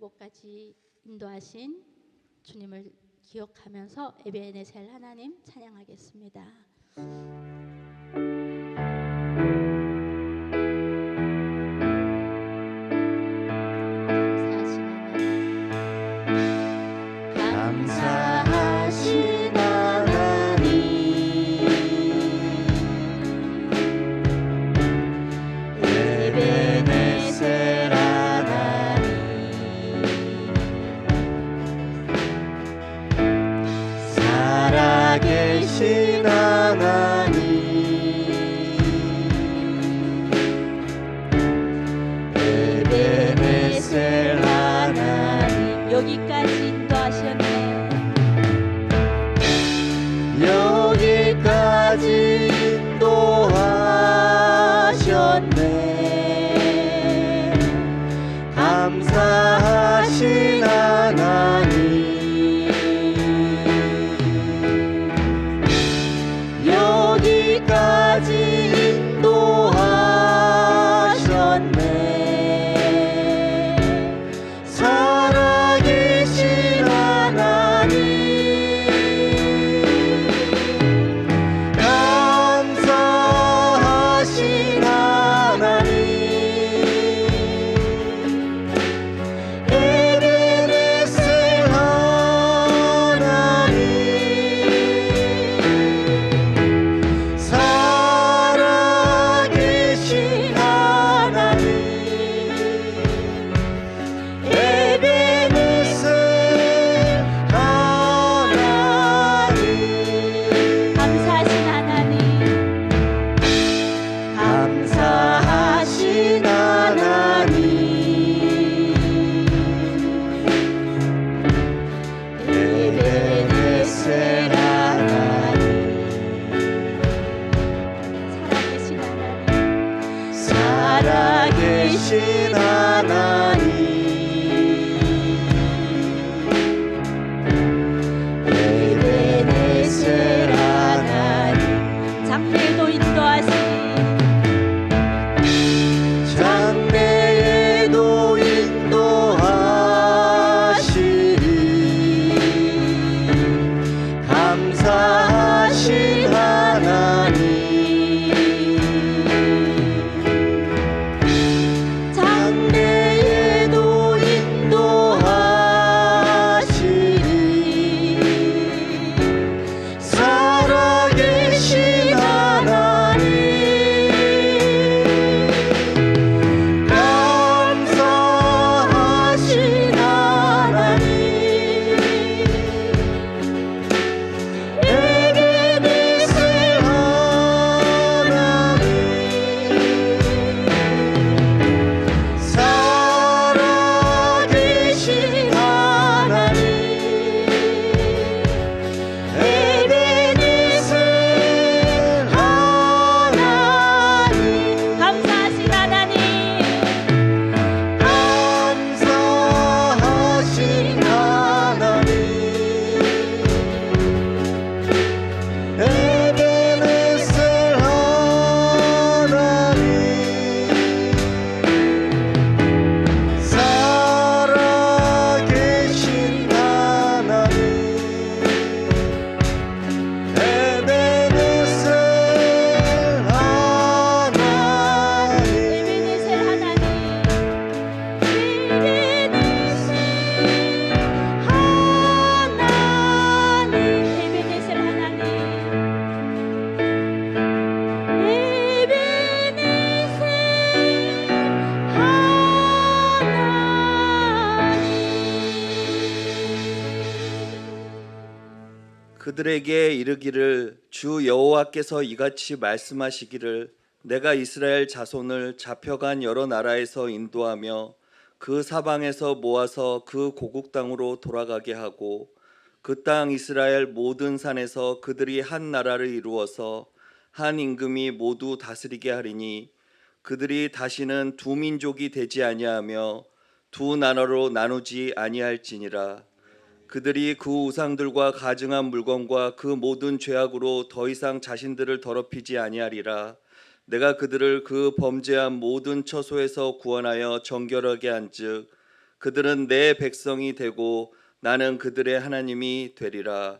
이곳까지 인도하신 주님을 기억하면서 에베네셀 하나님 찬양하겠습니다. 감사하신 하나님, 에베네셀 하나님, 살아계신 하나님, 에베네셀 하나님, 여기까지 인도하셨네. 여기까지 인도하셨네. 감사하신 하나님, 여기까지 인도하셨네. 살아계신 하나님, 감사하신 하나님, 에베네셀 하나님, 살아계신 하나님, 에베네셀 하나님, 감사하신 하나님, 감사하신 하나님, 에베네셀 하나님, 살아계신 하나님, 살아계신 하나님, 에베네셀 하나님, 장래에도 인도하신 장래에도 인도하시리. 감사하신 하나님, 장래에도 인도하시리. 살아계신 하나님, 감사하신 하나님, 에베네셀 하나님, 살아계신 하나님, 에베네셀 하나님, 감사하신 하나님, 감사하신 하나님, 에베네셀 하나님, 살아계신 하나님, 에베네셀 하나님, 에베네셀 하나님, 에베네셀 하나님, 그들에게 이르기를 주 여호와께서 이같이 말씀하시기를 내가 이스라엘 자손을 잡혀간 여러 나라에서 인도하며 그 사방에서 모아서 그 고국 땅으로 돌아가게 하고 그 땅 이스라엘 모든 산에서 그들이 한 나라를 이루어서 한 임금이 모두 다스리게 하리니 그들이 다시는 두 민족이 되지 아니하며 두 나라로 나누지 아니할지니라. 그들이 그 우상들과 가증한 물건과 그 모든 죄악으로 더 이상 자신들을 더럽히지 아니하리라. 내가 그들을 그 범죄한 모든 처소에서 구원하여 정결하게 한즉 그들은 내 백성이 되고 나는 그들의 하나님이 되리라.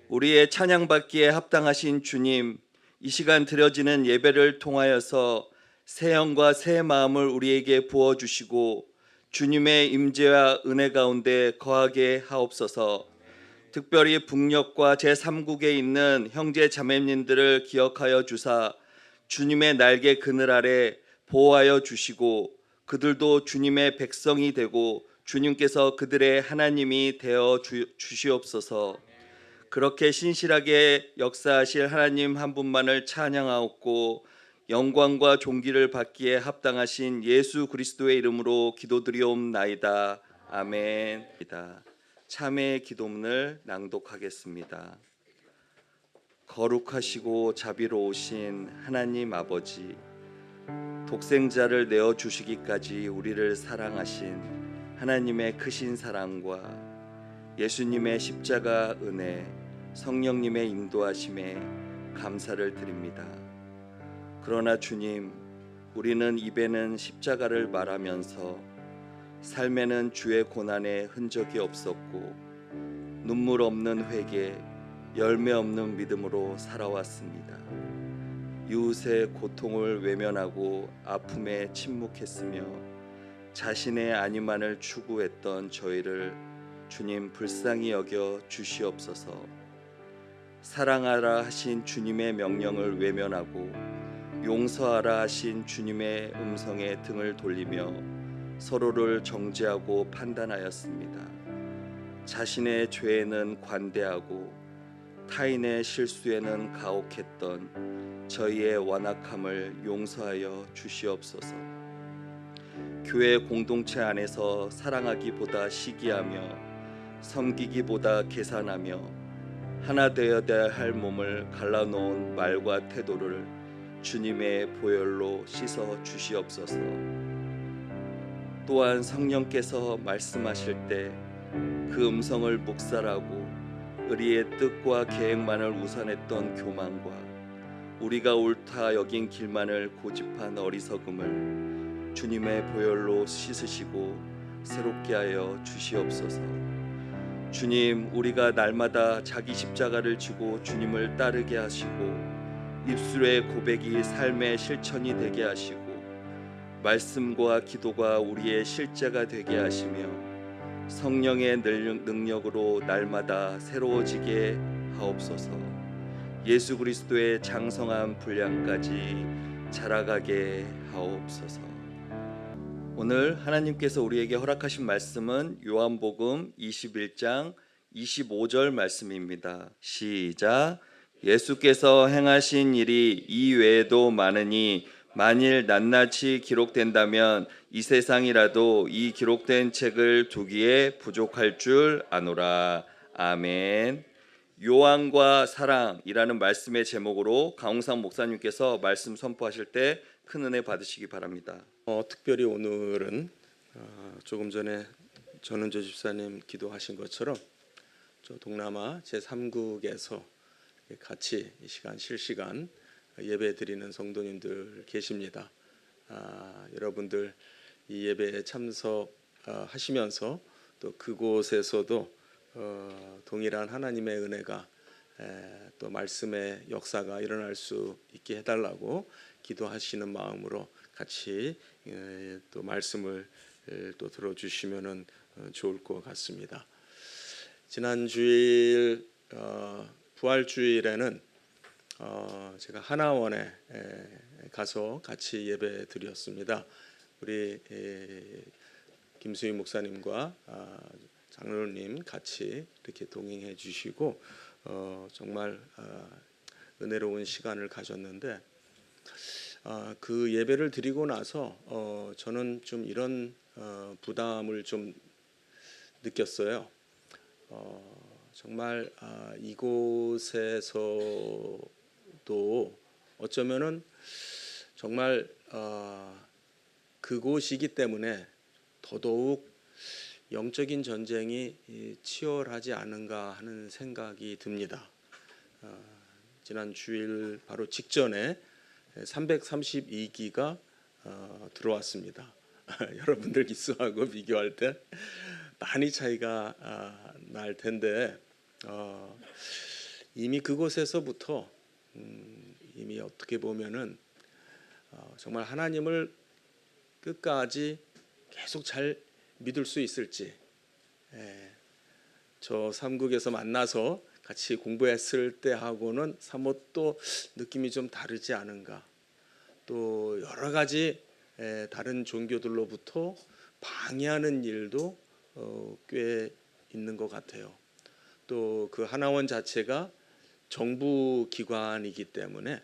우리의 찬양받기에 합당하신 주님, 이 시간 드려지는 예배를 통하여서 새 영과 새 마음을 우리에게 부어주시고 주님의 임재와 은혜 가운데 거하게 하옵소서. 특별히 북녘과 제3국에 있는 형제 자매님들을 기억하여 주사 주님의 날개 그늘 아래 보호하여 주시고 그들도 주님의 백성이 되고 주님께서 그들의 하나님이 되어 주시옵소서. 그렇게 신실하게 역사하실 하나님 한 분만을 찬양하옵고 영광과 존귀를 받기에 합당하신 예수 그리스도의 이름으로 기도드리옵나이다. 아멘. 참회의 기도문을 낭독하겠습니다. 거룩하시고 자비로우신 하나님 아버지, 독생자를 내어 주시기까지 우리를 사랑하신 하나님의 크신 사랑과 예수님의 십자가 은혜, 성령님의 인도하심에 감사를 드립니다. 그러나 주님, 우리는 입에는 십자가를 말하면서 삶에는 주의 고난의 흔적이 없었고 눈물 없는 회개, 열매 없는 믿음으로 살아왔습니다. 이웃의 고통을 외면하고 아픔에 침묵했으며 자신의 안위만을 추구했던 저희를 주님 불쌍히 여겨 주시옵소서. 사랑하라 하신 주님의 명령을 외면하고 용서하라 하신 주님의 음성에 등을 돌리며 서로를 정죄하고 판단하였습니다. 자신의 죄에는 관대하고 타인의 실수에는 가혹했던 저희의 완악함을 용서하여 주시옵소서. 교회 공동체 안에서 사랑하기보다 시기하며 섬기기보다 계산하며 하나 되어야 할 몸을 갈라놓은 말과 태도를 주님의 보혈로 씻어 주시옵소서. 또한 성령께서 말씀하실 때 그 음성을 묵살하고 의리의 뜻과 계획만을 우선했던 교만과 우리가 옳다 여긴 길만을 고집한 어리석음을 주님의 보혈로 씻으시고 새롭게 하여 주시옵소서. 주님, 우리가 날마다 자기 십자가를 지고 주님을 따르게 하시고 입술의 고백이 삶의 실천이 되게 하시고 말씀과 기도가 우리의 실제가 되게 하시며 성령의 능력으로 날마다 새로워지게 하옵소서. 예수 그리스도의 장성한 분량까지 자라가게 하옵소서. 오늘 하나님께서 우리에게 허락하신 말씀은 요한복음 21장 25절 말씀입니다. 시작. 예수께서 행하신 일이 이 외에도 많으니 만일 낱낱이 기록된다면 이 세상이라도 이 기록된 책을 두기에 부족할 줄 아노라. 아멘. 요한과 사랑이라는 말씀의 제목으로 강홍상 목사님께서 말씀 선포하실 때 큰 은혜 받으시기 바랍니다. 특별히 오늘은 조금 전에 전은조 집사님 기도하신 것처럼 저 동남아 제3국에서 같이 이 시간 실시간 예배 드리는 성도님들 계십니다. 여러분들 이 예배에 참석하시면서 또 그곳에서도 동일한 하나님의 은혜가 또 말씀의 역사가 일어날 수 있게 해달라고 기도하시는 마음으로 같이 또 말씀을 또 들어주시면은 좋을 것 같습니다. 지난 주일 부활주일에는 제가 하나원에 가서 같이 예배 드렸습니다. 우리 김수희 목사님과 장로님 같이 이렇게 동행해 주시고 정말 은혜로운 시간을 가졌는데 그 예배를 드리고 나서 저는 좀 이런 부담을 좀 느꼈어요. 정말 이곳에서도 어쩌면은 정말 그곳이기 때문에 더더욱 영적인 전쟁이 치열하지 않은가 하는 생각이 듭니다. 지난 주일 바로 직전에 332기가 들어왔습니다. 여러분들 기수하고 비교할 때 많이 차이가 날 텐데 이미 그곳에서부터 이미 어떻게 보면은 정말 하나님을 끝까지 계속 잘 믿을 수 있을지, 저 삼국에서 만나서 같이 공부했을 때하고는 사뭇 또 느낌이 좀 다르지 않은가. 또 여러 가지 다른 종교들로부터 방해하는 일도 꽤 있는 것 같아요. 또 그 하나원 자체가 정부 기관이기 때문에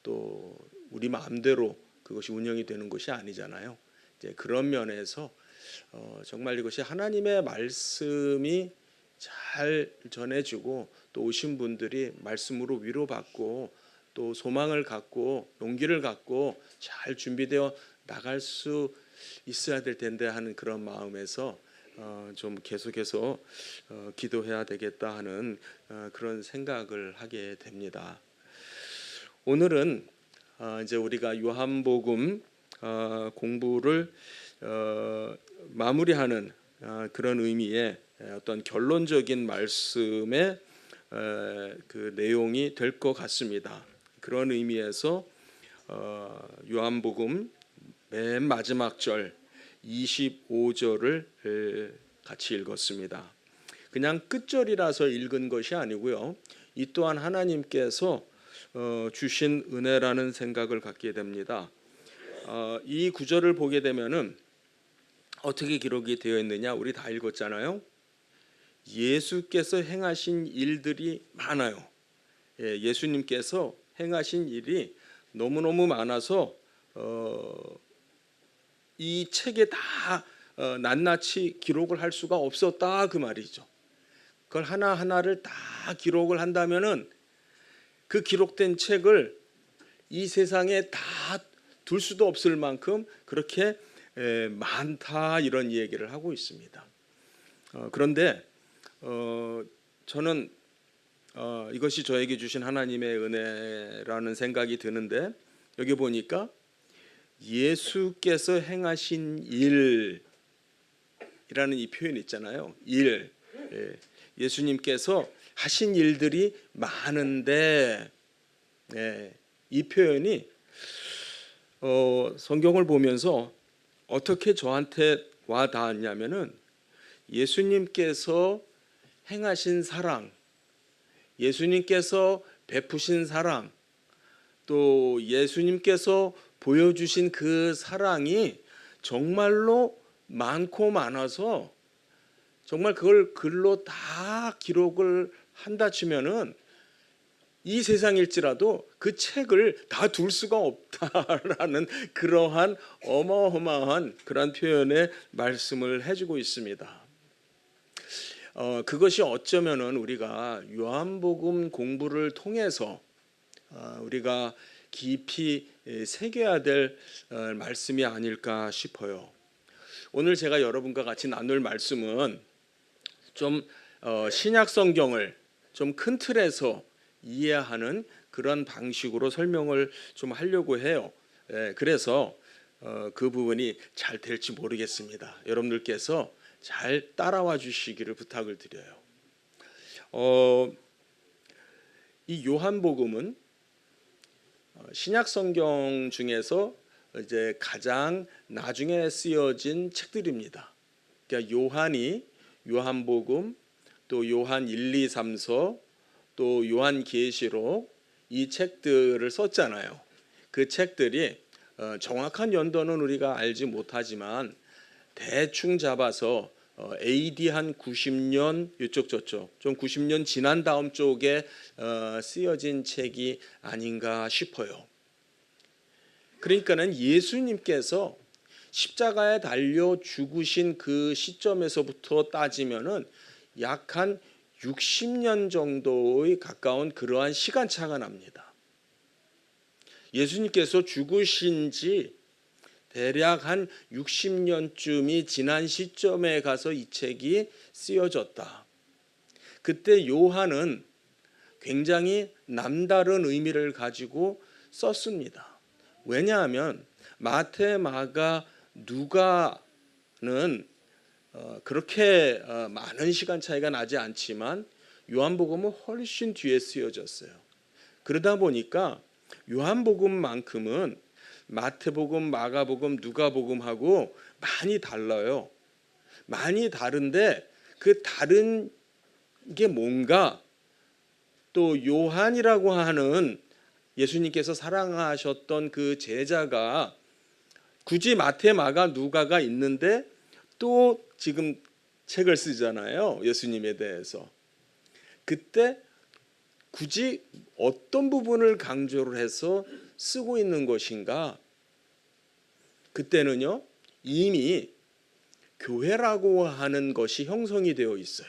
또 우리 마음대로 그것이 운영이 되는 것이 아니잖아요. 이제 그런 면에서 정말 이것이 하나님의 말씀이 잘 전해지고 또 오신 분들이 말씀으로 위로받고 또 소망을 갖고 용기를 갖고 잘 준비되어 나갈 수 있어야 될 텐데 하는 그런 마음에서 좀 계속해서 기도해야 되겠다 하는 그런 생각을 하게 됩니다. 오늘은 이제 우리가 요한복음 공부를 마무리하는 그런 의미의 어떤 결론적인 말씀의 그 내용이 될 것 같습니다. 그런 의미에서 요한복음 맨 마지막 절 25절을 같이 읽었습니다. 그냥 끝절이라서 읽은 것이 아니고요. 이 또한 하나님께서 주신 은혜라는 생각을 갖게 됩니다. 이 구절을 보게 되면은 어떻게 기록이 되어 있느냐? 우리 다 읽었잖아요. 예수께서 행하신 일들이 많아요. 예수님께서 행하신 일이 너무너무 많아서 이 책에 다 낱낱이 기록을 할 수가 없었다 그 말이죠. 그걸 하나하나를 다 기록을 한다면은 그 기록된 책을 이 세상에 다 둘 수도 없을 만큼 그렇게 많다 이런 얘기를 하고 있습니다. 그런데 저는 이것이 저에게 주신 하나님의 은혜라는 생각이 드는데 여기 보니까 예수께서 행하신 일이라는 이 표현이 있잖아요. 일. 예수님께서 하신 일들이 많은데 이 표현이 성경을 보면서 어떻게 저한테 와 닿았냐면은 예수님께서 행하신 사랑, 예수님께서 베푸신 사랑, 또 예수님께서 보여주신 그 사랑이 정말로 많고 많아서 정말 그걸 글로 다 기록을 한다 치면은 이 세상일지라도 그 책을 다 둘 수가 없다라는 그러한 어마어마한 그런 표현의 말씀을 해주고 있습니다. 그것이 어쩌면은 우리가 요한복음 공부를 통해서 우리가 깊이 새겨야 될 말씀이 아닐까 싶어요. 오늘 제가 여러분과 같이 나눌 말씀은 좀 신약 성경을 좀 큰 틀에서 이해하는 그런 방식으로 설명을 좀 하려고 해요. 그래서 그 부분이 잘 될지 모르겠습니다. 여러분들께서 잘 따라와 주시기를 부탁을 드려요. 이 요한복음은 신약 성경 중에서 이제 가장 나중에 쓰여진 책들입니다. 그러니까 요한이 요한복음, 또 요한 1, 2, 3서, 또 요한계시록 이 책들을 썼잖아요. 그 책들이 정확한 연도는 우리가 알지 못하지만 대충 잡아서 AD 한 90년 이쪽 저쪽 좀 90년 지난 다음 쪽에 쓰여진 책이 아닌가 싶어요. 그러니까는 예수님께서 십자가에 달려 죽으신 그 시점에서부터 따지면은 약 한 60년 정도의 가까운 그러한 시간차가 납니다. 예수님께서 죽으신 지 대략 한 60년쯤이 지난 시점에 가서 이 책이 쓰여졌다. 그때 요한은 굉장히 남다른 의미를 가지고 썼습니다. 왜냐하면 마태, 마가, 누가는 그렇게 많은 시간 차이가 나지 않지만 요한복음은 훨씬 뒤에 쓰여졌어요. 그러다 보니까 요한복음만큼은 마태복음, 마가복음, 누가복음하고 많이 달라요. 많이 다른데 그 다른 게 뭔가, 또 요한이라고 하는 예수님께서 사랑하셨던 그 제자가 굳이 마태, 마가, 누가가 있는데 또 지금 책을 쓰잖아요. 예수님에 대해서. 그때 굳이 어떤 부분을 강조를 해서 쓰고 있는 것인가? 그때는요, 이미 교회라고 하는 것이 형성이 되어 있어요.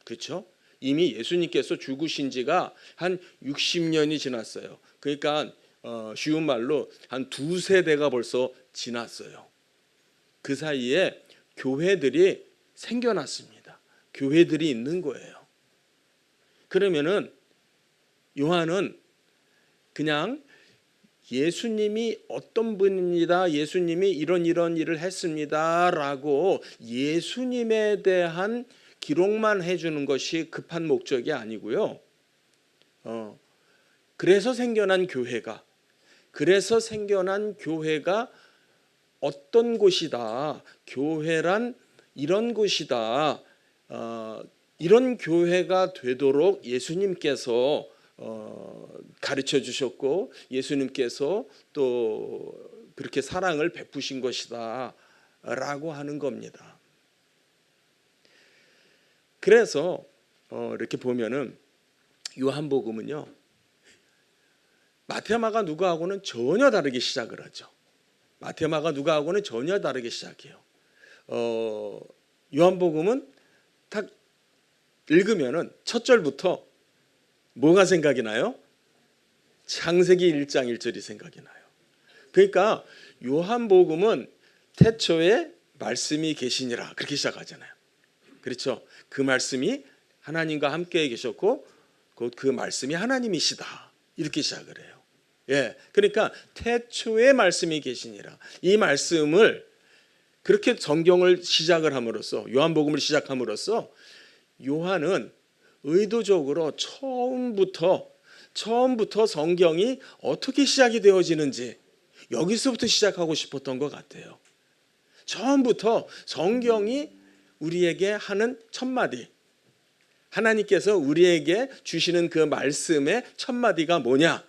그렇죠? 이미 예수님께서 죽으신 지가 한 60년이 지났어요. 그러니까 쉬운 말로 한 2세대가 벌써 지났어요. 그 사이에 교회들이 생겨났습니다. 교회들이 있는 거예요. 그러면은 요한은 그냥 예수님이 어떤 분입니다, 예수님이 이런 일을 했습니다 라고 예수님에 대한 기록만 해주는 것이 급한 목적이 아니고요. 그래서 생겨난 교회가 어떤 곳이다, 교회란 이런 곳이다, 이런 교회가 되도록 예수님께서 가르쳐 주셨고 예수님께서 또 그렇게 사랑을 베푸신 것이다 라고 하는 겁니다. 그래서 이렇게 보면은 요한복음은요, 마태, 마가, 누가하고는 전혀 다르게 시작을 하죠. 마태, 마가, 누가하고는 전혀 다르게 시작해요. 요한복음은 딱 읽으면은 첫 절부터 뭐가 생각이 나요? 창세기 1장 1절이 생각이 나요. 그러니까 요한복음은 태초에 말씀이 계시니라 그렇게 시작하잖아요. 그렇죠? 그 말씀이 하나님과 함께 계셨고 그 말씀이 하나님이시다 이렇게 시작을 해요. 예, 그러니까 태초에 말씀이 계시니라, 이 말씀을 그렇게 성경을 시작을 함으로써, 요한복음을 시작함으로써 요한은 의도적으로 처음부터 성경이 어떻게 시작이 되어지는지 여기서부터 시작하고 싶었던 것 같아요. 처음부터 성경이 우리에게 하는 첫마디, 하나님께서 우리에게 주시는 그 말씀의 첫마디가 뭐냐?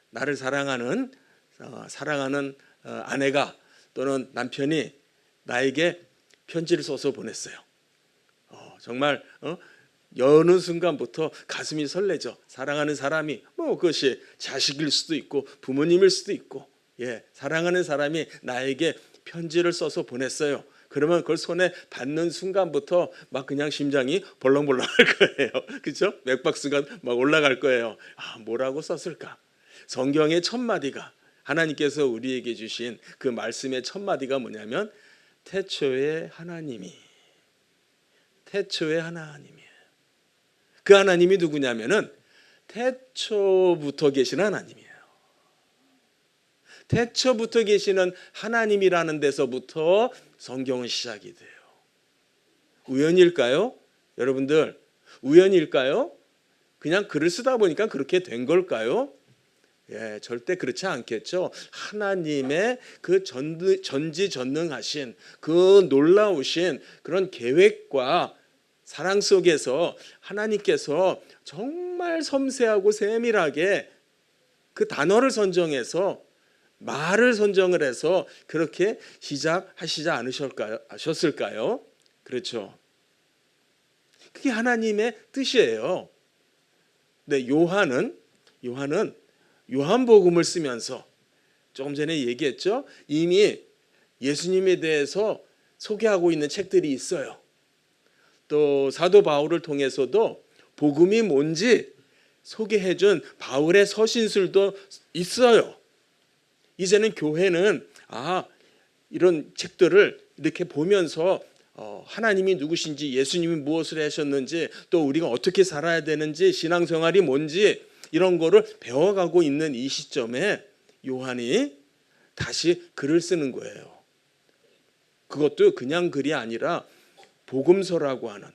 나를 사랑하는 아내가 또는 남편이 나에게 편지를 써서 보냈어요. 정말 여는 순간부터 가슴이 설레죠. 사랑하는 사람이 그것이 자식일 수도 있고 부모님일 수도 있고, 사랑하는 사람이 나에게 편지를 써서 보냈어요. 그러면 그걸 손에 받는 순간부터 막 그냥 심장이 벌렁벌렁 할 거예요. 그렇죠? 맥박수가 막 올라갈 거예요. 뭐라고 썼을까? 성경의 첫마디가, 하나님께서 우리에게 주신 그 말씀의 첫마디가 뭐냐면 태초에 하나님이에요. 그 하나님이 누구냐면은 태초부터 계신 하나님이에요. 태초부터 계시는 하나님이라는 데서부터 성경은 시작이 돼요. 우연일까요? 여러분들, 우연일까요? 그냥 글을 쓰다 보니까 그렇게 된 걸까요? 절대 그렇지 않겠죠. 하나님의 그 전지전능하신 그 놀라우신 그런 계획과 사랑 속에서 하나님께서 정말 섬세하고 세밀하게 그 단어를 선정해서, 말을 선정을 해서 그렇게 시작하시지 않으셨을까요? 그렇죠. 그게 하나님의 뜻이에요. 근데 요한은 요한복음을 쓰면서 조금 전에 얘기했죠. 이미 예수님에 대해서 소개하고 있는 책들이 있어요. 또 사도 바울을 통해서도 복음이 뭔지 소개해준 바울의 서신술도 있어요. 이제는 교회는 이런 책들을 이렇게 보면서 하나님이 누구신지, 예수님이 무엇을 하셨는지, 또 우리가 어떻게 살아야 되는지, 신앙생활이 뭔지 이런 거를 배워가고 있는 이 시점에 요한이 다시 글을 쓰는 거예요. 그것도 그냥 글이 아니라 복음서라고 하는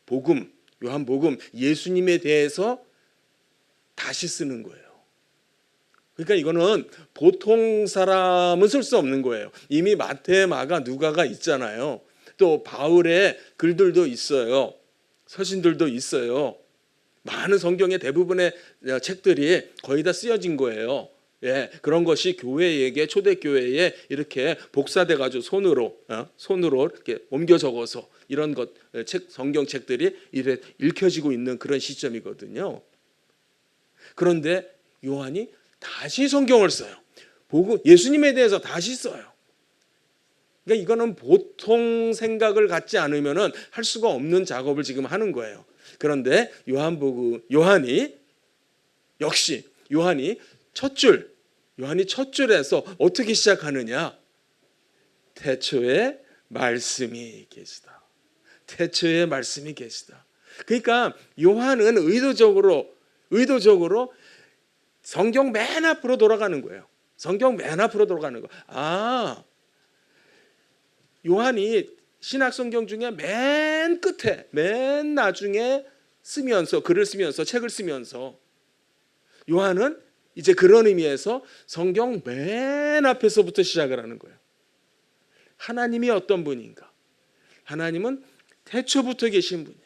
복음, 요한복음, 예수님에 대해서 다시 쓰는 거예요. 그러니까 이거는 보통 사람은 쓸 수 없는 거예요. 이미 마태, 마가, 누가가 있잖아요. 또 바울의 글들도 있어요. 서신들도 있어요. 많은 성경의 대부분의 책들이 거의 다 쓰여진 거예요. 예, 그런 것이 교회에게, 초대교회에 이렇게 복사돼 가지고 손으로 이렇게 옮겨 적어서 이런 성경책들이 이래 읽혀지고 있는 그런 시점이거든요. 그런데 요한이 다시 성경을 써요. 예수님에 대해서 다시 써요. 그러니까 이거는 보통 생각을 갖지 않으면은 할 수가 없는 작업을 지금 하는 거예요. 그런데 요한이 첫 줄에서 어떻게 시작하느냐? 태초에 말씀이 계시다. 태초에 말씀이 계시다. 그러니까 요한은 의도적으로 성경 맨 앞으로 돌아가는 거예요. 성경 맨 앞으로 돌아가는 거. 요한이 신약 성경 중에 맨 끝에, 맨 나중에 글을 쓰면서, 책을 쓰면서 요한은 이제 그런 의미에서 성경 맨 앞에서부터 시작을 하는 거예요. 하나님이 어떤 분인가? 하나님은 태초부터 계신 분이에요.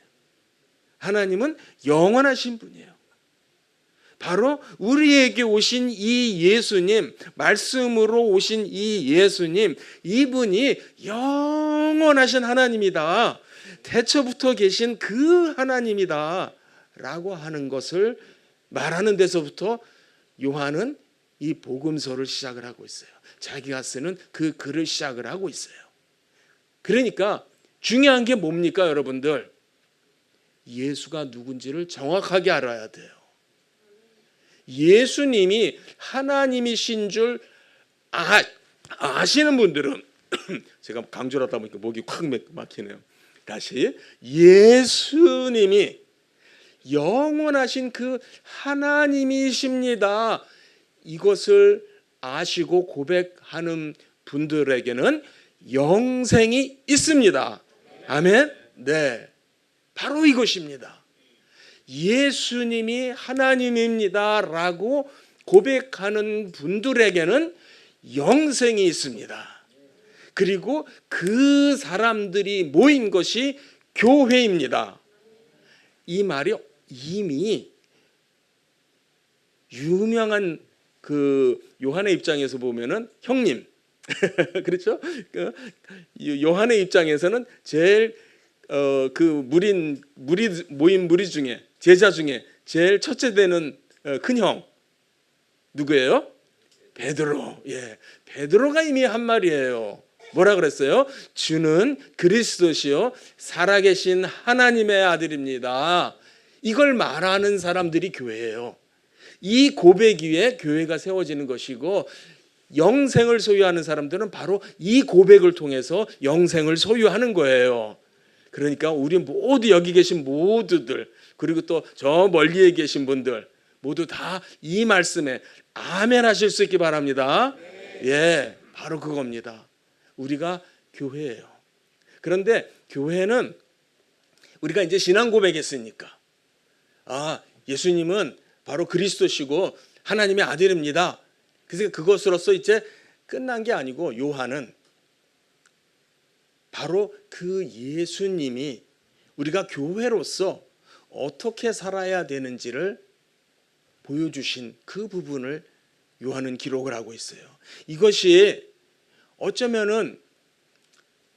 하나님은 영원하신 분이에요. 바로 우리에게 오신 이 예수님, 말씀으로 오신 이 예수님, 이분이 영원하신 하나님이다. 태초부터 계신 그 하나님이다 라고 하는 것을 말하는 데서부터 요한은 이 복음서를 시작을 하고 있어요. 자기가 쓰는 그 글을 시작을 하고 있어요. 그러니까 중요한 게 뭡니까, 여러분들? 예수가 누군지를 정확하게 알아야 돼요. 예수님이 하나님이신 줄 아시는 분들은 제가 강조를 하다 보니까 목이 콱 막히네요. 다시, 예수님이 영원하신 그 하나님이십니다. 이것을 아시고 고백하는 분들에게는 영생이 있습니다. 아멘? 네, 바로 이것입니다. 예수님이 하나님입니다 라고 고백하는 분들에게는 영생이 있습니다. 그리고 그 사람들이 모인 것이 교회입니다. 이 말이 이미 유명한 그 요한의 입장에서 보면은 형님 그렇죠? 요한의 입장에서는 제일 모인 무리 중에, 제자 중에 제일 첫째 되는 큰 형 누구예요? 베드로. 예, 베드로가 이미 한 말이에요. 뭐라 그랬어요? 주는 그리스도시요 살아계신 하나님의 아들입니다. 이걸 말하는 사람들이 교회예요. 이 고백 위에 교회가 세워지는 것이고, 영생을 소유하는 사람들은 바로 이 고백을 통해서 영생을 소유하는 거예요. 그러니까 우리 모두, 여기 계신 모두들, 그리고 또 저 멀리에 계신 분들 모두 다 이 말씀에 아멘 하실 수 있기 바랍니다. 예, 바로 그겁니다. 우리가 교회예요. 그런데 교회는 우리가 이제 신앙 고백했으니까, 예수님은 바로 그리스도시고 하나님의 아들입니다. 그래서 그것으로서 이제 끝난 게 아니고, 요한은 바로 그 예수님이 우리가 교회로서 어떻게 살아야 되는지를 보여주신 그 부분을 요한은 기록을 하고 있어요. 이것이 어쩌면은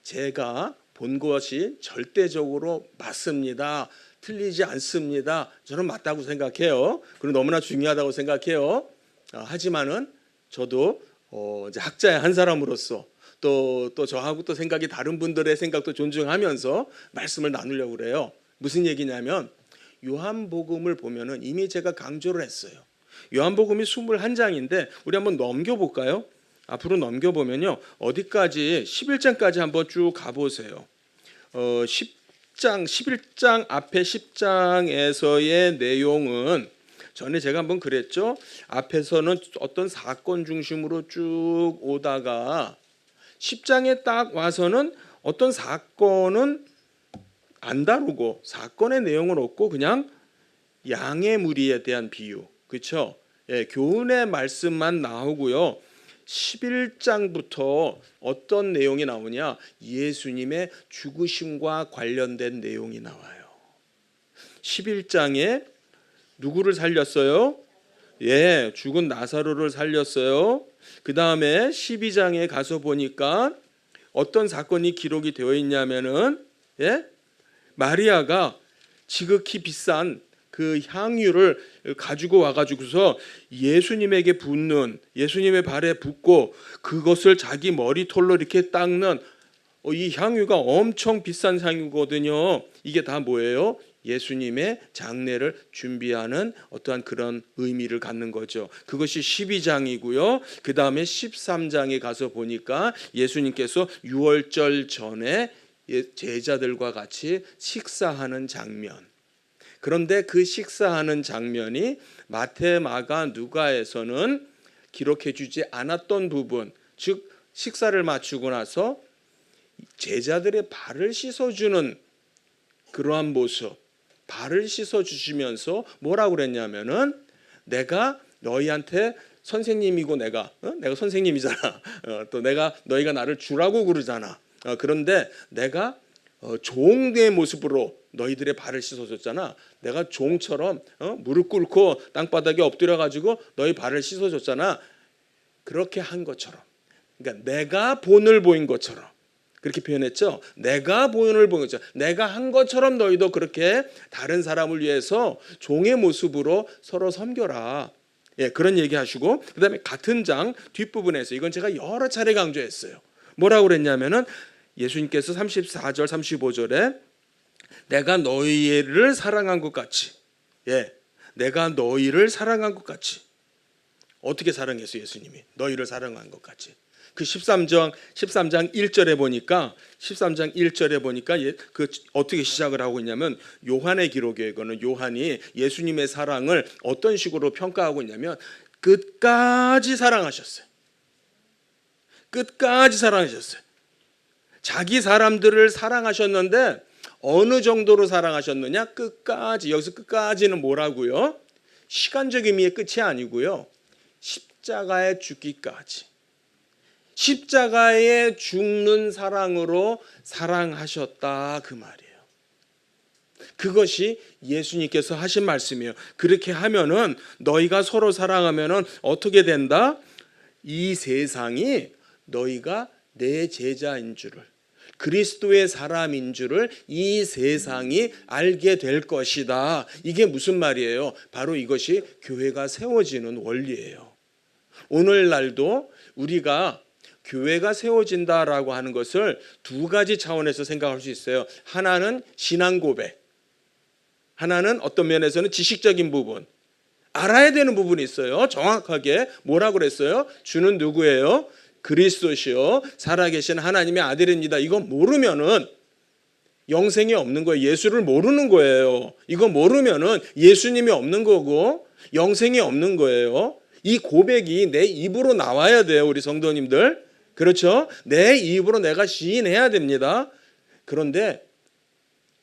제가 본 것이 절대적으로 맞습니다, 틀리지 않습니다, 저는 맞다고 생각해요. 그리고 너무나 중요하다고 생각해요. 하지만은 저도 이제 학자의 한 사람으로서 또 저하고 또 생각이 다른 분들의 생각도 존중하면서 말씀을 나누려고 그래요. 무슨 얘기냐면, 요한복음을 보면은 이미 제가 강조를 했어요. 요한복음이 21장인데 우리 한번 넘겨볼까요? 앞으로 넘겨보면요, 어디까지 11장까지 한번 쭉 가보세요. 11장 앞에 10장에서의 내용은 전에 제가 한번 그랬죠. 앞에서는 어떤 사건 중심으로 쭉 오다가 10장에 딱 와서는 어떤 사건은 안 다루고 사건의 내용은 없고 그냥 양의 무리에 대한 비유, 그렇죠? 예, 교훈의 말씀만 나오고요. 11장부터 어떤 내용이 나오냐? 예수님의 죽으심과 관련된 내용이 나와요. 11장에 누구를 살렸어요? 예, 죽은 나사로를 살렸어요. 그 다음에 12장에 가서 보니까 어떤 사건이 기록이 되어 있냐면은, 예, 마리아가 지극히 비싼 그 향유를 가지고 와가지고서 예수님에게 붓는, 예수님의 발에 붓고 그것을 자기 머리털로 이렇게 닦는, 이 향유가 엄청 비싼 향유거든요. 이게 다 뭐예요? 예수님의 장례를 준비하는 어떠한 그런 의미를 갖는 거죠. 그것이 12장이고요. 그 다음에 13장에 가서 보니까 예수님께서 유월절 전에 제자들과 같이 식사하는 장면. 그런데 그 식사하는 장면이 마태, 마가, 누가에서는 기록해 주지 않았던 부분, 즉 식사를 마치고 나서 제자들의 발을 씻어주는 그러한 모습, 발을 씻어주시면서 뭐라고 그랬냐면은 내가 너희한테 선생님이고 내가 선생님이잖아. 또 너희가 나를 주라고 그러잖아. 그런데 내가 종의 모습으로 너희들의 발을 씻어줬잖아. 내가 종처럼 무릎 꿇고 땅바닥에 엎드려 가지고 너희 발을 씻어줬잖아. 그렇게 한 것처럼, 그러니까 내가 본을 보인 것처럼 그렇게 표현했죠. 내가 본을 보인 것처럼, 내가 한 것처럼 너희도 그렇게 다른 사람을 위해서 종의 모습으로 서로 섬겨라. 예, 그런 얘기하시고, 그다음에 같은 장 뒷부분에서 이건 제가 여러 차례 강조했어요. 뭐라고 그랬냐면은 예수님께서 34절 35절에 내가 너희를 사랑한 것 같이, 예, 내가 너희를 사랑한 것 같이. 어떻게 사랑했어요? 예수님이 너희를 사랑한 것 같이. 그 13장 1절에 보니까 그 어떻게 시작을 하고 있냐면 요한의 기록에, 이거는 요한이 예수님의 사랑을 어떤 식으로 평가하고 있냐면 끝까지 사랑하셨어요. 끝까지 사랑하셨어요. 자기 사람들을 사랑하셨는데 어느 정도로 사랑하셨느냐? 끝까지. 여기서 끝까지는 뭐라고요? 시간적 의미의 끝이 아니고요. 십자가에 죽기까지. 십자가에 죽는 사랑으로 사랑하셨다, 그 말이에요. 그것이 예수님께서 하신 말씀이에요. 그렇게 하면은 너희가 서로 사랑하면은 어떻게 된다? 이 세상이 너희가 내 제자인 줄을, 그리스도의 사람인 줄을 이 세상이 알게 될 것이다. 이게 무슨 말이에요? 바로 이것이 교회가 세워지는 원리예요. 오늘날도 우리가 교회가 세워진다라고 하는 것을 두 가지 차원에서 생각할 수 있어요. 하나는 신앙 고백, 하나는 어떤 면에서는 지식적인 부분. 알아야 되는 부분이 있어요. 정확하게 뭐라고 그랬어요? 주는 누구예요? 그리스도시요 살아계신 하나님의 아들입니다. 이거 모르면은 영생이 없는 거예요. 예수를 모르는 거예요. 이거 모르면은 예수님이 없는 거고 영생이 없는 거예요. 이 고백이 내 입으로 나와야 돼요, 우리 성도님들. 그렇죠? 내 입으로 내가 시인해야 됩니다. 그런데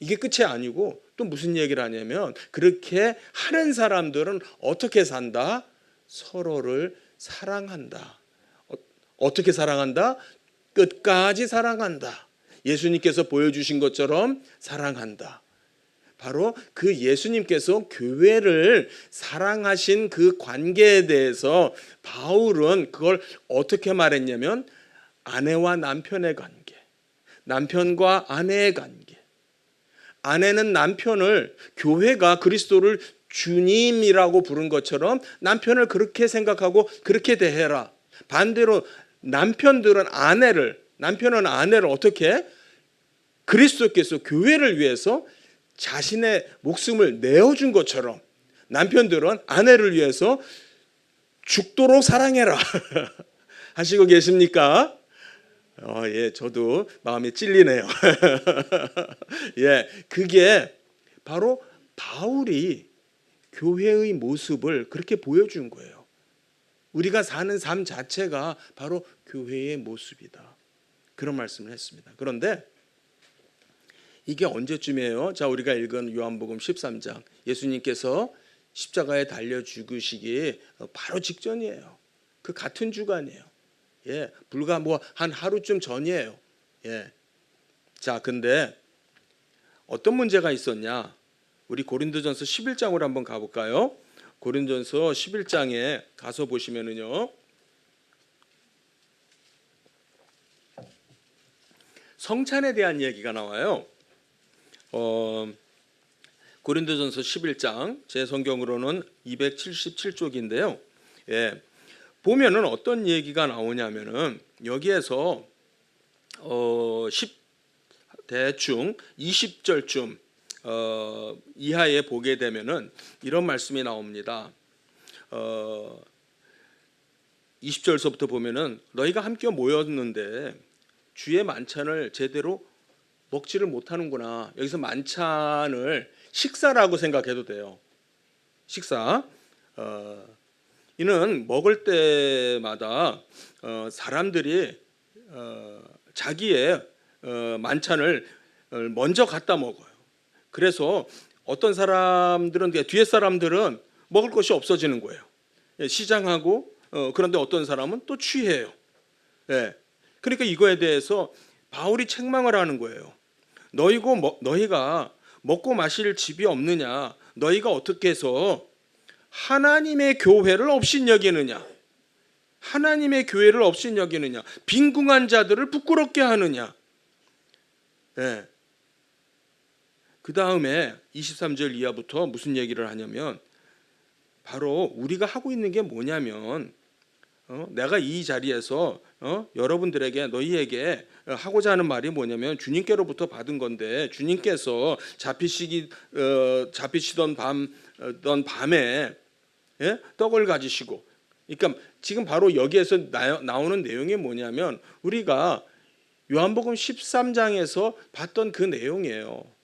이게 끝이 아니고 또 무슨 얘기를 하냐면 그렇게 하는 사람들은 어떻게 산다? 서로를 사랑한다. 어떻게 사랑한다? 끝까지 사랑한다. 예수님께서 보여주신 것처럼 사랑한다. 바로 그 예수님께서 교회를 사랑하신 그 관계에 대해서 바울은 그걸 어떻게 말했냐면 아내와 남편의 관계, 남편과 아내의 관계. 아내는 남편을, 교회가 그리스도를 주님이라고 부른 것처럼 남편을 그렇게 생각하고 그렇게 대해라. 반대로 남편은 아내를 어떻게? 그리스도께서 교회를 위해서 자신의 목숨을 내어준 것처럼 남편들은 아내를 위해서 죽도록 사랑해라 하시고 계십니까? 예, 저도 마음이 찔리네요. 예, 그게 바로 바울이 교회의 모습을 그렇게 보여준 거예요. 우리가 사는 삶 자체가 바로 교회의 모습이다. 그런 말씀을 했습니다. 그런데 이게 언제쯤이에요? 자, 우리가 읽은 요한복음 13장, 예수님께서 십자가에 달려 죽으시기 바로 직전이에요. 그 같은 주간이에요. 예, 불과 뭐 한 하루쯤 전이에요. 예. 자, 근데 어떤 문제가 있었냐? 우리 고린도전서 11장으로 한번 가볼까요? 고린도전서 11장에 가서 보시면은요, 성찬에 대한 얘기가 나와요. 고린도전서 11장, 제 성경으로는 277쪽인데요. 예, 보면은 어떤 얘기가 나오냐면은 여기에서 대충 20절쯤 이하에 보게 되면은 이런 말씀이 나옵니다. 20절서부터 보면은 너희가 함께 모였는데 주의 만찬을 제대로 먹지를 못하는구나. 여기서 만찬을 식사라고 생각해도 돼요. 식사. 이는 먹을 때마다 사람들이 자기의 만찬을 먼저 갖다 먹어요. 그래서 어떤 사람들은, 뒤에 사람들은 먹을 것이 없어지는 거예요. 시장하고, 그런데 어떤 사람은 또 취해요. 예. 그러니까 이거에 대해서 바울이 책망을 하는 거예요. 너희가 먹고 마실 집이 없느냐? 너희가 어떻게 해서 하나님의 교회를 업신여기느냐? 하나님의 교회를 업신여기느냐? 빈궁한 자들을 부끄럽게 하느냐? 예. 그 다음에 23절 이하부터 무슨 얘기를 하냐면 바로 우리가 하고 있는 게 뭐냐면 내가 이 자리에서 여러분들에게 너희에게 하고자 하는 말이 뭐냐면 주님께로부터 받은 건데 주님께서 잡히시던 밤에 예? 떡을 가지시고, 그러니까 지금 바로 여기에서 나오는 내용이 뭐냐면 우리가 요한복음 13장에서 봤던 그 내용이에요.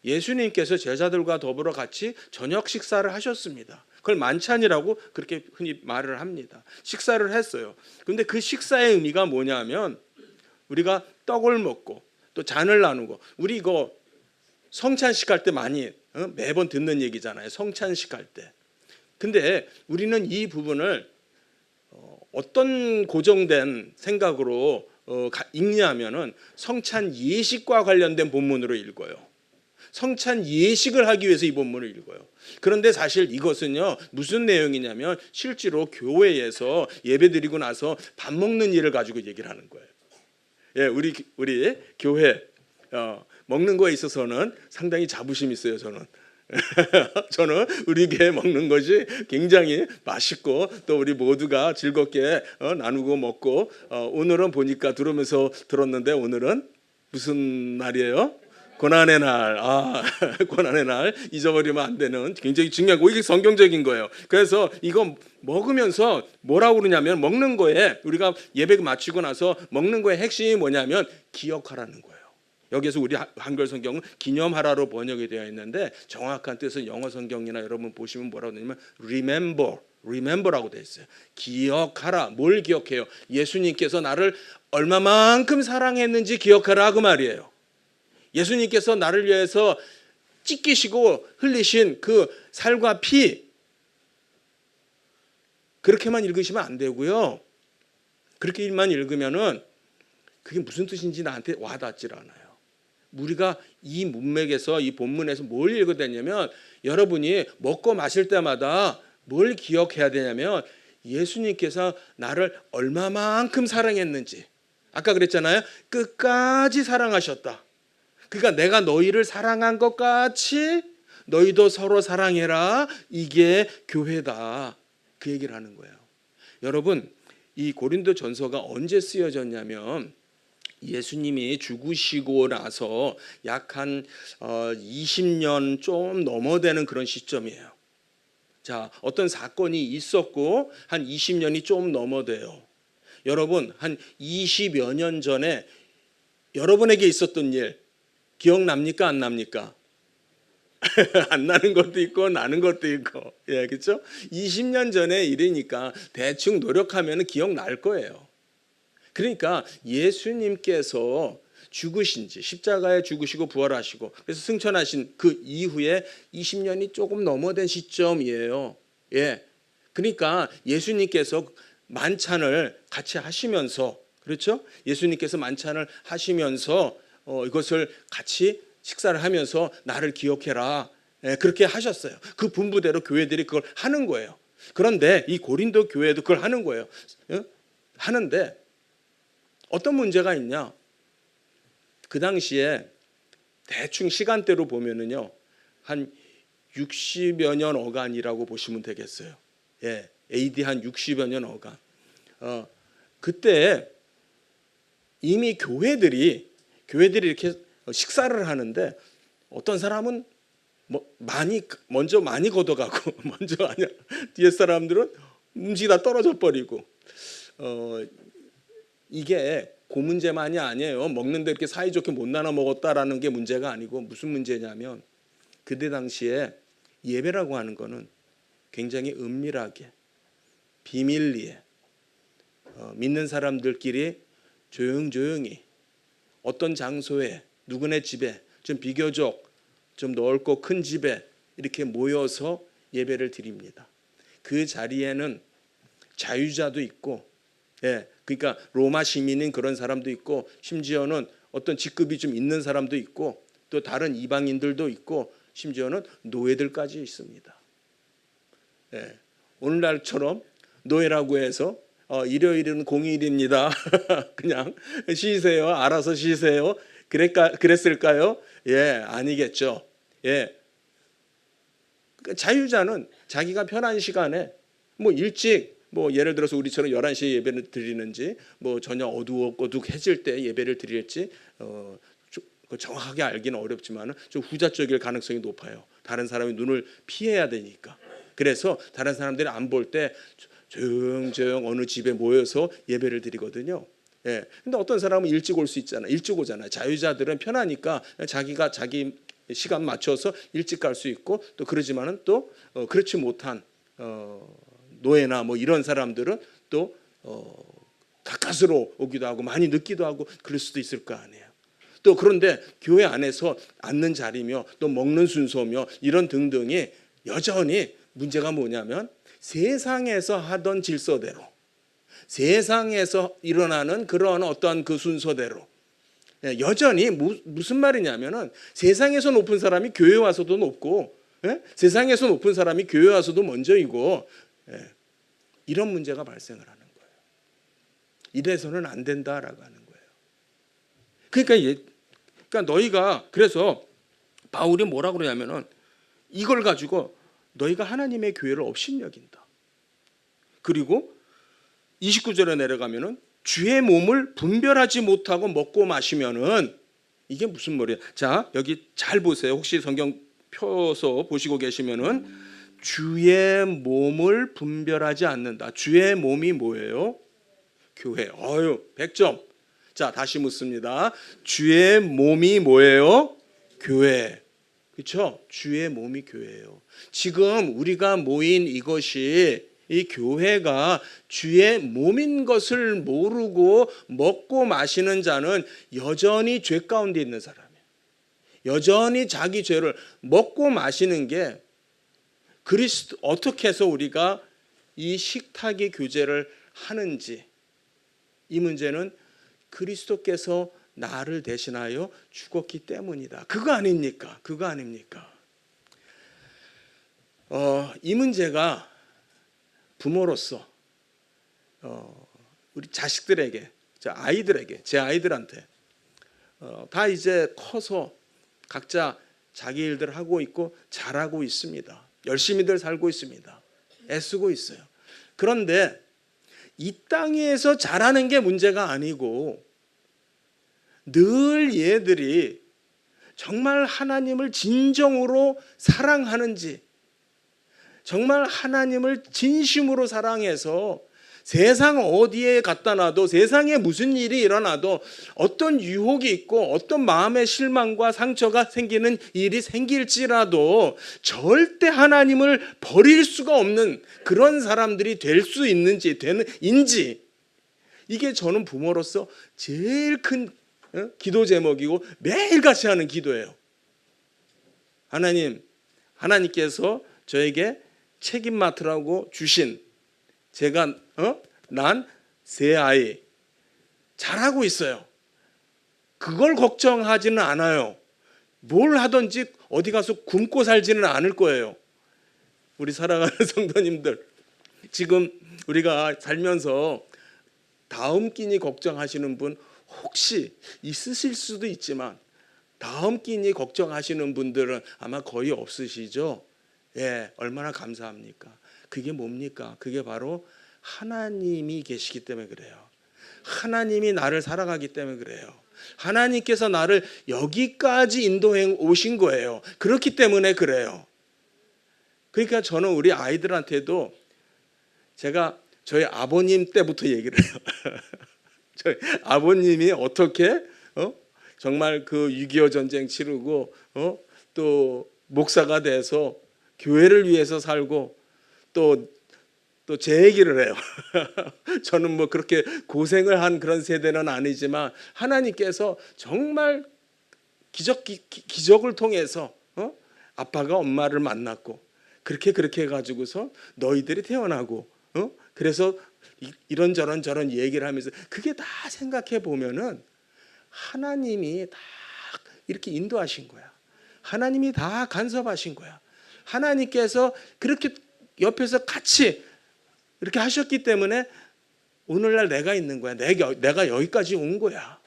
예수님께서 제자들과 더불어 같이 저녁 식사를 하셨습니다. 그걸 만찬이라고 그렇게 흔히 말을 합니다. 식사를 했어요. 그런데 그 식사의 의미가 뭐냐면 우리가 떡을 먹고 또 잔을 나누고, 우리 이거 성찬식 할 때 많이 매번 듣는 얘기잖아요. 성찬식 할 때. 근데 우리는 이 부분을 어떤 고정된 생각으로 읽냐면은 성찬 예식과 관련된 본문으로 읽어요. 성찬 예식을 하기 위해서 이 본문을 읽어요. 그런데 사실 이것은요 무슨 내용이냐면 실제로 교회에서 예배드리고 나서 밥 먹는 일을 가지고 얘기를 하는 거예요. 예, 우리 교회 먹는 거에 있어서는 상당히 자부심이 있어요. 저는 우리 교회 먹는 것이 굉장히 맛있고 또 우리 모두가 즐겁게 나누고 먹고, 오늘은 보니까 들으면서 들었는데 오늘은 무슨 날이에요? 고난의 날. 고난의 날 잊어버리면 안 되는 굉장히 중요한 거. 이게 성경적인 거예요. 그래서 이거 먹으면서 뭐라고 그러냐면 먹는 거에, 우리가 예배 마치고 나서 먹는 거의 핵심이 뭐냐면 기억하라는 거예요. 여기서 우리 한글 성경은 기념하라로 번역이 되어 있는데 정확한 뜻은 영어 성경이나 여러분 보시면 뭐라고 되냐면 remember라고 되어 있어요. 기억하라. 뭘 기억해요? 예수님께서 나를 얼마만큼 사랑했는지 기억하라 그 말이에요. 예수님께서 나를 위해서 찢기시고 흘리신 그 살과 피, 그렇게만 읽으시면 안 되고요. 그렇게만 읽으면은 그게 무슨 뜻인지 나한테 와닿질 않아요. 우리가 이 문맥에서, 이 본문에서 뭘 읽어야 되냐면 여러분이 먹고 마실 때마다 뭘 기억해야 되냐면 예수님께서 나를 얼마만큼 사랑했는지. 아까 그랬잖아요. 끝까지 사랑하셨다. 그러니까 내가 너희를 사랑한 것 같이 너희도 서로 사랑해라. 이게 교회다. 그 얘기를 하는 거예요. 여러분, 이 고린도전서가 언제 쓰여졌냐면 예수님이 죽으시고 나서 약 한 20년 좀 넘어되는 그런 시점이에요. 자, 어떤 사건이 있었고 한 20년이 좀 넘어돼요. 여러분, 한 20여 년 전에 여러분에게 있었던 일 기억납니까? 안 납니까? 안 나는 것도 있고 나는 것도 있고, 예, 그렇죠? 20년 전의 일이니까 대충 노력하면 기억날 거예요. 그러니까 예수님께서 죽으신 지, 십자가에 죽으시고 부활하시고 그래서 승천하신 그 이후에 20년이 조금 넘어된 시점이에요. 예. 그러니까 예수님께서 만찬을 같이 하시면서, 그렇죠? 예수님께서 만찬을 하시면서 이것을 같이 식사를 하면서 나를 기억해라. 예, 그렇게 하셨어요. 그 분부대로 교회들이 그걸 하는 거예요. 그런데 이 고린도 교회도 그걸 하는 거예요. 예? 하는데 어떤 문제가 있냐? 그 당시에 대충 시간대로 보면은요, 한 60여 년 어간이라고 보시면 되겠어요. 예, AD 한 60여 년 어간. 그때 이미 교회들이 이렇게 식사를 하는데 어떤 사람은 먼저 많이 걷어가고 먼저 아니야 뒤에 사람들은 움직이다 떨어져 버리고 이게 그 문제만이 아니에요. 먹는데 이렇게 사이좋게 못 나눠 먹었다라는 게 문제가 아니고 무슨 문제냐면 그때 당시에 예배라고 하는 거는 굉장히 은밀하게 비밀리에 믿는 사람들끼리 조용조용히 어떤 장소에 누구네 집에 좀 비교적 좀 넓고 큰 집에 이렇게 모여서 예배를 드립니다. 그 자리에는 자유자도 있고, 예, 그러니까 로마 시민인 그런 사람도 있고, 심지어는 어떤 직급이 좀 있는 사람도 있고, 또 다른 이방인들도 있고, 심지어는 노예들까지 있습니다. 예, 오늘날처럼 노예라고 해서 일요일은 공휴일입니다. 그냥 쉬세요. 알아서 쉬세요. 그랬을까요? 예, 아니겠죠. 예, 자유자는 자기가 편한 시간에 일찍 예를 들어서 우리처럼 11시에 예배를 드리는지 저녁 어둑어둑해질 때 예배를 드릴지 정확하게 알기는 어렵지만 좀 후자적일 가능성이 높아요. 다른 사람이 눈을 피해야 되니까. 그래서 다른 사람들이 안 볼 때 조용조용 어느 집에 모여서 예배를 드리거든요. 예. 근데 어떤 사람은 일찍 올 수 있잖아. 일찍 오잖아요. 자유자들은 편하니까 자기가 자기 시간 맞춰서 일찍 갈 수 있고, 또 그러지만은 또 그렇지 못한 노예나 이런 사람들은 또 가까스로 오기도 하고 많이 늦기도 하고 그럴 수도 있을 거 아니에요. 또 그런데 교회 안에서 앉는 자리며 또 먹는 순서며 이런 등등이 여전히 문제가 뭐냐면 세상에서 하던 질서대로, 세상에서 일어나는 그런 어떤 그 순서대로 여전히 무슨 말이냐면은 세상에서 높은 사람이 교회 와서도 높고, 세상에서 높은 사람이 교회 와서도 먼저이고, 이런 문제가 발생을 하는 거예요. 이래서는 안 된다라고 하는 거예요. 그러니까 너희가, 그래서 바울이 뭐라 그러냐면은 이걸 가지고 너희가 하나님의 교회를 업신여긴다. 그리고 29절에 내려가면은 주의 몸을 분별하지 못하고 먹고 마시면은, 이게 무슨 말이야? 자, 여기 잘 보세요. 혹시 성경 펴서 보시고 계시면은 주의 몸을 분별하지 않는다. 주의 몸이 뭐예요? 교회. 100점. 자, 다시 묻습니다. 주의 몸이 뭐예요? 교회. 그렇죠? 주의 몸이 교회예요. 지금 우리가 모인 이것이, 이 교회가 주의 몸인 것을 모르고 먹고 마시는 자는 여전히 죄 가운데 있는 사람이에요. 여전히 자기 죄를 먹고 마시는 게 그리스도, 어떻게 해서 우리가 이 식탁의 교제를 하는지, 이 문제는 그리스도께서 나를 대신하여 죽었기 때문이다. 그거 아닙니까? 그거 아닙니까? 이 문제가 부모로서 우리 자식들에게, 아이들에게, 제 아이들한테 다 이제 커서 각자 자기 일들 하고 있고 잘하고 있습니다. 열심히들 살고 있습니다. 애쓰고 있어요. 그런데 이 땅에서 잘하는 게 문제가 아니고 늘 얘들이 정말 하나님을 진정으로 사랑하는지, 정말 하나님을 진심으로 사랑해서 세상 어디에 갖다 놔도 세상에 무슨 일이 일어나도 어떤 유혹이 있고 어떤 마음의 실망과 상처가 생기는 일이 생길지라도 절대 하나님을 버릴 수가 없는 그런 사람들이 될 수 있는지 되는지, 이게 저는 부모로서 제일 큰 기도 제목이고 매일같이 하는 기도예요. 하나님께서 저에게 책임 맡으라고 주신, 제가 난 세 아이 잘하고 있어요. 그걸 걱정하지는 않아요. 뭘 하든지 어디 가서 굶고 살지는 않을 거예요. 우리 사랑하는 성도님들, 지금 우리가 살면서 다음 끼니 걱정하시는 분 혹시 있으실 수도 있지만 다음 끼니 걱정하시는 분들은 아마 거의 없으시죠. 예, 얼마나 감사합니까? 그게 뭡니까? 그게 바로 하나님이 계시기 때문에 그래요. 하나님이 나를 사랑하기 때문에 그래요. 하나님께서 나를 여기까지 인도해 오신 거예요. 그렇기 때문에 그래요. 그러니까 저는 우리 아이들한테도 제가 저희 아버님 때부터 얘기를 해요. 저희 아버님이 어떻게 정말 그 6.25 전쟁 치르고 또 목사가 돼서 교회를 위해서 살고 또 제 얘기를 해요. 저는 뭐 그렇게 고생을 한 그런 세대는 아니지만 하나님께서 정말 기적을 통해서 아빠가 엄마를 만났고 그렇게 해가지고서 너희들이 태어나고 그래서 이런저런 저런 얘기를 하면서 그게 다 생각해 보면은 하나님이 다 이렇게 인도하신 거야. 하나님이 다 간섭하신 거야. 하나님께서 그렇게 옆에서 같이 이렇게 하셨기 때문에 오늘날 내가 있는 거야. 내가 여기까지 온 거야.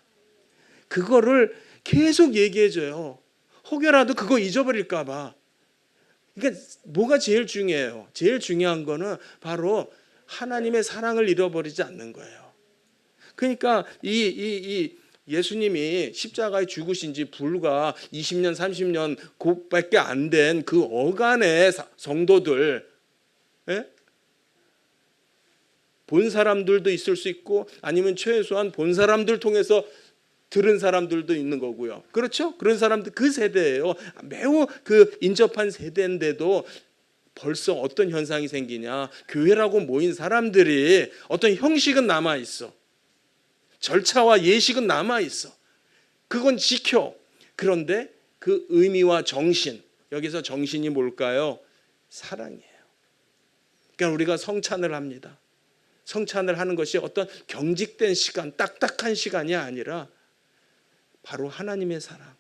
그거를 계속 얘기해줘요. 혹여라도 그거 잊어버릴까 봐. 그러니까 뭐가 제일 중요해요? 제일 중요한 거는 바로 하나님의 사랑을 잃어버리지 않는 거예요. 그러니까 이 예수님이 십자가에 죽으신 지 불과 20년, 30년 그밖에 안 된 그 어간의 성도들, 예? 본 사람들도 있을 수 있고 아니면 최소한 본 사람들 통해서 들은 사람들도 있는 거고요. 그렇죠? 그런 사람들 그 세대예요. 매우 그 인접한 세대인데도 벌써 어떤 현상이 생기냐? 교회라고 모인 사람들이 어떤 형식은 남아 있어. 절차와 예식은 남아 있어. 그건 지켜. 그런데 그 의미와 정신, 여기서 정신이 뭘까요? 사랑이에요. 그러니까 우리가 성찬을 합니다. 성찬을 하는 것이 어떤 경직된 시간, 딱딱한 시간이 아니라 바로 하나님의 사랑,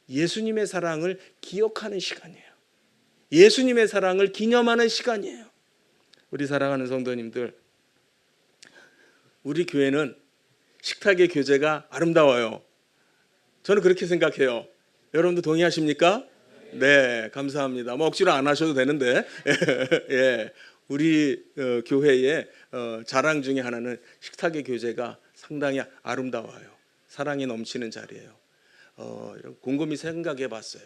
예수님의 사랑을 기억하는 시간이에요. 예수님의 사랑을 기념하는 시간이에요. 우리 사랑하는 성도님들, 우리 교회는 식탁의 교제가 아름다워요. 저는 그렇게 생각해요. 여러분도 동의하십니까? 네, 감사합니다. 뭐 억지로 안 하셔도 되는데 예, 우리 교회의 자랑 중에 하나는 식탁의 교제가 상당히 아름다워요. 사랑이 넘치는 자리예요. 곰곰이 생각해 봤어요.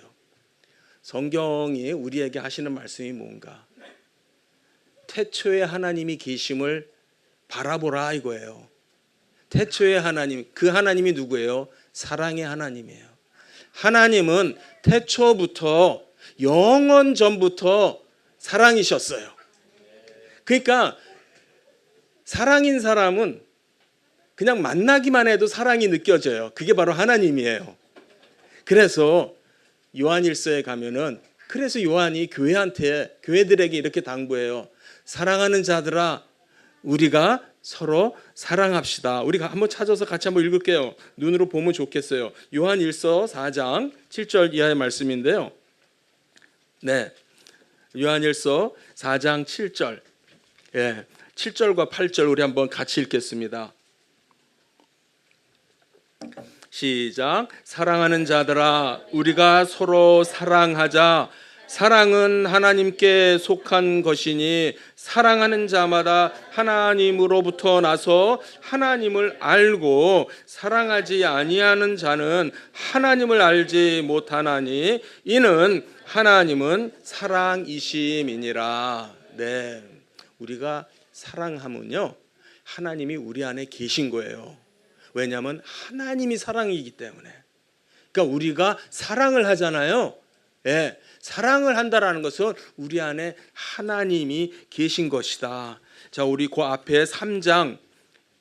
성경이 우리에게 하시는 말씀이 뭔가? 태초에 하나님이 계심을 바라보라 이거예요. 태초에 하나님, 그 하나님이 누구예요? 사랑의 하나님이에요. 하나님은 태초부터 영원 전부터 사랑이셨어요. 그러니까 사랑인 사람은 그냥 만나기만 해도 사랑이 느껴져요. 그게 바로 하나님이에요. 그래서 요한일서에 가면은, 그래서 요한이 교회들에게 이렇게 당부해요. 사랑하는 자들아, 우리가 서로 사랑합시다. 우리가 한번 찾아서 같이 한번 읽을게요. 눈으로 보면 좋겠어요. 요한일서 4장 7절 이하의 말씀인데요. 네, 요한일서 4장 7절. 예, 7절과 8절 우리 한번 같이 읽겠습니다. 시작. 사랑하는 자들아, 우리가 서로 사랑하자. 사랑은 하나님께 속한 것이니 사랑하는 자마다 하나님으로부터 나서 하나님을 알고 사랑하지 아니하는 자는 하나님을 알지 못하나니 이는 하나님은 사랑이심이니라. 네, 우리가 사랑하면요, 하나님이 우리 안에 계신 거예요. 왜냐하면 하나님이 사랑이기 때문에. 그러니까 우리가 사랑을 하잖아요. 예, 사랑을 한다라는 것은 우리 안에 하나님이 계신 것이다. 자, 우리 그 앞에 3장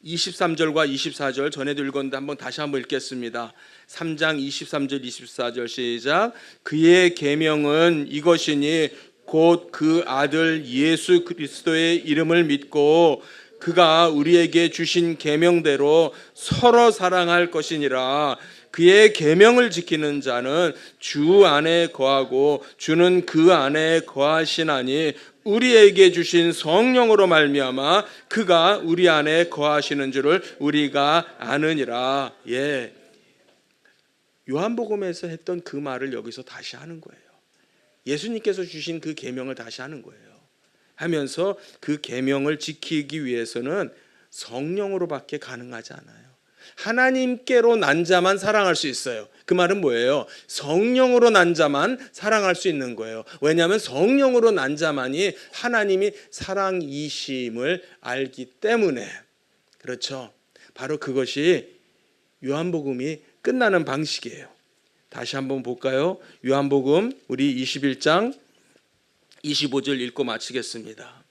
23절과 24절 전에도 읽었는데 다시 한번 읽겠습니다. 3장 23절 24절 시작. 그의 계명은 이것이니 곧 그 아들 예수 그리스도의 이름을 믿고 그가 우리에게 주신 계명대로 서로 사랑할 것이니라. 그의 계명을 지키는 자는 주 안에 거하고 주는 그 안에 거하시나니 우리에게 주신 성령으로 말미암아 그가 우리 안에 거하시는 줄을 우리가 아느니라. 예, 요한복음에서 했던 그 말을 여기서 다시 하는 거예요. 예수님께서 주신 그 계명을 다시 하는 거예요. 하면서 그 계명을 지키기 위해서는 성령으로밖에 가능하지 않아요. 하나님께로 난 자만 사랑할 수 있어요. 그 말은 뭐예요? 성령으로 난 자만 사랑할 수 있는 거예요. 왜냐하면 성령으로 난 자만이 하나님이 사랑이심을 알기 때문에. 그렇죠. 바로 그것이 요한복음이 끝나는 방식이에요. 다시 한번 볼까요? 요한복음 우리 21장 25절 읽고 마치겠습니다.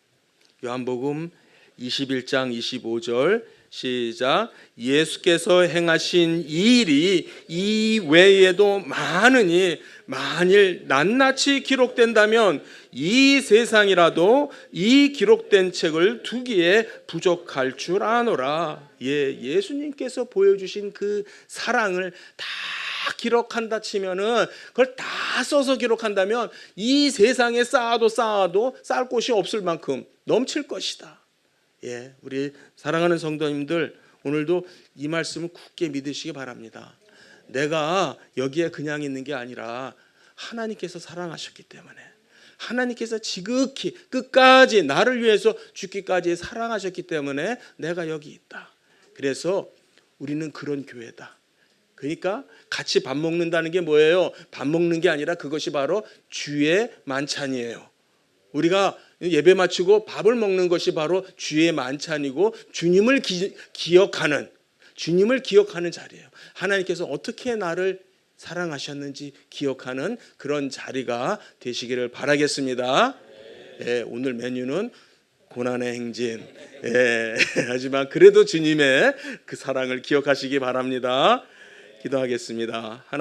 요한복음 21장 25절 시작. 예수께서 행하신 이 일이 이 외에도 많으니 만일 낱낱이 기록된다면 이 세상이라도 이 기록된 책을 두기에 부족할 줄 아노라. 예, 예수님께서 보여주신 그 사랑을 다 기록한다 치면은 그걸 다 써서 기록한다면 이 세상에 쌓아도 쌓을 곳이 없을 만큼 넘칠 것이다. 예, 우리 사랑하는 성도님들 오늘도 이 말씀을 굳게 믿으시기 바랍니다. 내가 여기에 그냥 있는 게 아니라 하나님께서 사랑하셨기 때문에 하나님께서 지극히 끝까지 나를 위해서 죽기까지 사랑하셨기 때문에 내가 여기 있다. 그래서 우리는 그런 교회다. 그러니까 같이 밥 먹는다는 게 뭐예요? 밥 먹는 게 아니라 그것이 바로 주의 만찬이에요. 우리가 예배 마치고 밥을 먹는 것이 바로 주의 만찬이고 주님을 기억하는 자리예요. 하나님께서 어떻게 나를 사랑하셨는지 기억하는 그런 자리가 되시기를 바라겠습니다. 예, 오늘 메뉴는 고난의 행진. 예, 하지만 그래도 주님의 그 사랑을 기억하시기 바랍니다. 기도하겠습니다.